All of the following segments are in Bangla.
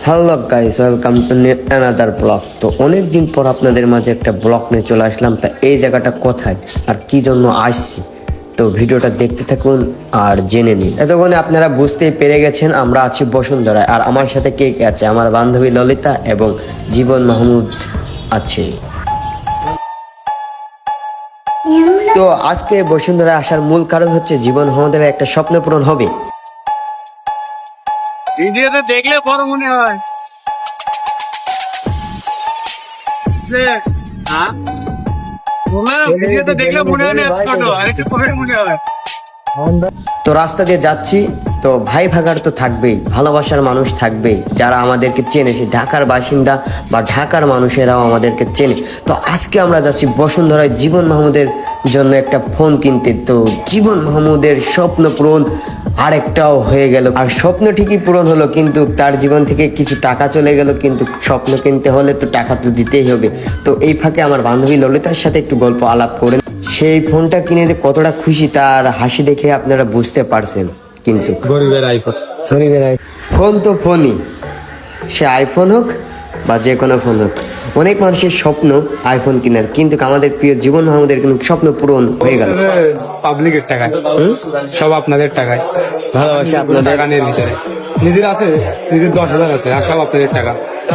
Hello guys, welcome to another blog. তো অনেকদিন পর আপনাদের মাঝে একটা ব্লগ নিয়ে চলে আসলাম। তা এই জায়গাটা কোথায় আর কি জন্য আসছি, তো ভিডিওটা দেখতে থাকুন আর জেনে নিন। এতক্ষণে আপনারা বুঝতেই পেরে গেছেন আমরা আছি বসুন্ধরায়। আর আমার সাথে কে কে আছে? আমার বান্ধবী ললিতা এবং জীবন মাহমুদ আছে। তো আজকে বসুন্ধরায় আসার মূল কারণ হচ্ছে জীবন মাহমুদের একটা স্বপ্ন পূরণ হবে। ভিডিওতে দেখলে বড় মনে হয়। হ্যাঁ, ভিডিওতে দেখলে মনে হয় না ছোট, আরেকটু পরে মনে হয়। তো রাস্তা দিয়ে যাচ্ছি, তো ভাই ভাগার তো থাকবেই, ভালোবাসার মানুষ থাকবেই, যারা আমাদেরকে চেনে, সে ঢাকার বাসিন্দা বা ঢাকার মানুষেরাও আমাদেরকে চেনে। তো আজকে আমরা যাচ্ছি বসুন্ধরায় জীবন মাহমুদের জন্য একটা ফোন কিনতে। তো জীবন মাহমুদের স্বপ্ন পূরণ আরেকটাও হয়ে গেল। আর স্বপ্ন ঠিকই পূরণ হলো, কিন্তু তার জীবন থেকে কিছু টাকা চলে গেল। কিন্তু স্বপ্ন কিনতে হলে তো টাকা তো দিতেই হবে। তো এই ফাঁকে আমার বান্ধবী ললিতার সাথে একটু গল্প আলাপ করে সেই ফোনটা কিনে যে কতটা খুশি তার হাসি দেখে আপনারা বুঝতে পারছেন। কিন্তু গরিবের আইফোন, ফোন তো ফোনই, সে আইফোন হোক বা যে কোনো ফোন হোক। অনেক মানুষের স্বপ্ন আইফোন কেনার, কিন্তু আমাদের প্রিয় জীবন মাহমুদের কিন্তু স্বপ্ন পূরণ হয়ে গেল। পাবলিকের টাকায়, সব আপনাদের টাকায়। ভালোবাসা আপনাদের টাকানের ভিতরে নিজের আছে, নিজের 10,000 আছে, আর সব আপনাদের টাকা।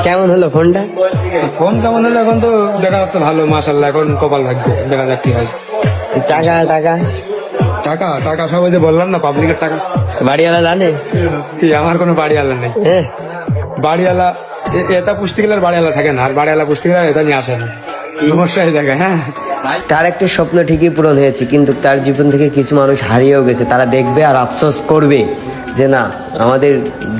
কেমন হলো ফোনটা? ফোন কেমন হলো এখন তো দেখা যাচ্ছে ভালো, মাশাল্লাহ। এখন কপাল ভাগ্য, দেখা যাক কি হয়। টাকা টাকা টাকা টাকা সব ওই যে বললাম না, পাবলিকের টাকা। বাড়িওয়ালা জানে কি আমার কোনো বাড়িওয়ালা নেই। বাড়িওয়ালা এটা পুষতে গেলে আর বাড়িওয়ালা থাকে না, আর বাড়িওয়ালা পুষতে গেলে এটা নিয়ে আসে না। সমস্যা এই জায়গায়। হ্যাঁ, তার একটা স্বপ্ন ঠিকই পূরণ হয়েছে, কিন্তু তার জীবন থেকে কিছু মানুষ হারিয়েও গেছে। তারা দেখবে আর আফসোস করবে যে না, আমাদের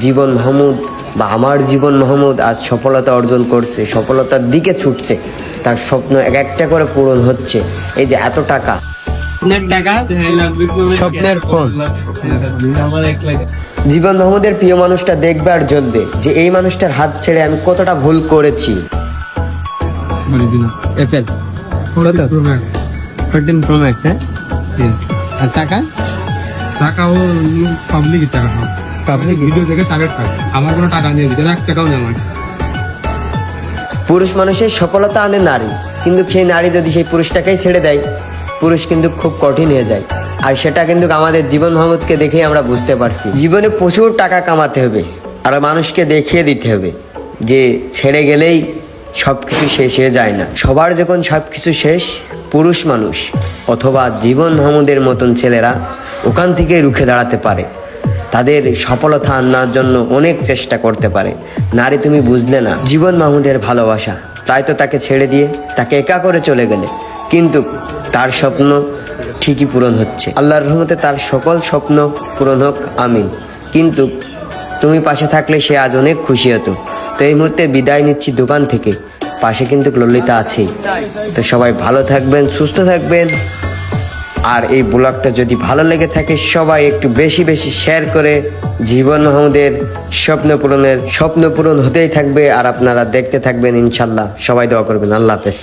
জীবন মাহমুদ বা আমার জীবন মাহমুদ আজ সফলতা অর্জন করছে, সফলতার দিকে ছুটছে, তার স্বপ্ন এক একটা করে পূরণ হচ্ছে। এই যে এত টাকা, স্বপ্নের ফোন। জীবন মাহমুদের প্রিয় মানুষটা দেখবে আর জ্বলবে যে এই মানুষটার হাত ছেড়ে আমি কতটা ভুল করেছি। অ্যাপেল 14 Pro Max, হ্যাঁ। আর টাকা টাকাও পাবলিকের টাকা, পাবলিক ভিডিও দেখে টাকা খায়। আমার কোনো টাকা নেই, ভিতরে 1 টাকাও নেই আমার। পুরুষ মানুষের সফলতা আনে নারী, কিন্তু সেই নারী যদি সেই পুরুষটাকেই ছেড়ে দেয়, পুরুষ কিন্তু খুব কঠিন হয়ে যায়। আর সেটা কিন্তু আমাদের জীবন মাহমুদকে দেখেই আমরা বুঝতে পারছি। জীবনে প্রচুর টাকা কামাতে হবে আর মানুষকে দেখিয়ে দিতে হবে যে ছেড়ে গেলেই সব কিছু শেষ হয়ে যায় না। সবার যখন সব কিছু শেষ, পুরুষ মানুষ অথবা জীবন মাহমুদের মতন ছেলেরা ওখান থেকে রুখে দাঁড়াতে পারে, তাদের সফলতা আনার জন্য অনেক চেষ্টা করতে পারে। নারী, তুমি বুঝলে না জীবন মাহমুদের ভালোবাসা, তাই তো তাকে ছেড়ে দিয়ে তাকে একা করে চলে গেলে, কিন্তু তার স্বপ্ন ঠিকই পূরণ হচ্ছে। আল্লাহর রহমতে তার সকল স্বপ্ন পূরণ হোক, আমিন। কিন্তু তুমি পাশে থাকলে সে আজ অনেক খুশি হতো। তো এই মুহূর্তে বিদায় নিচ্ছি দোকান থেকে, পাশে কিন্তু ললিতা আছেই। তো সবাই ভালো থাকবেন, সুস্থ থাকবেন। আর এই ব্লগটা যদি ভালো লেগে থাকে, সবাই একটু বেশি বেশি শেয়ার করে জীবন মাহমুদের স্বপ্ন পূরণ হতেই থাকবে। আর আপনারা দেখতে থাকবেন ইনশাল্লাহ। সবাই দোয়া করবেন। আল্লাহ হাফেজ।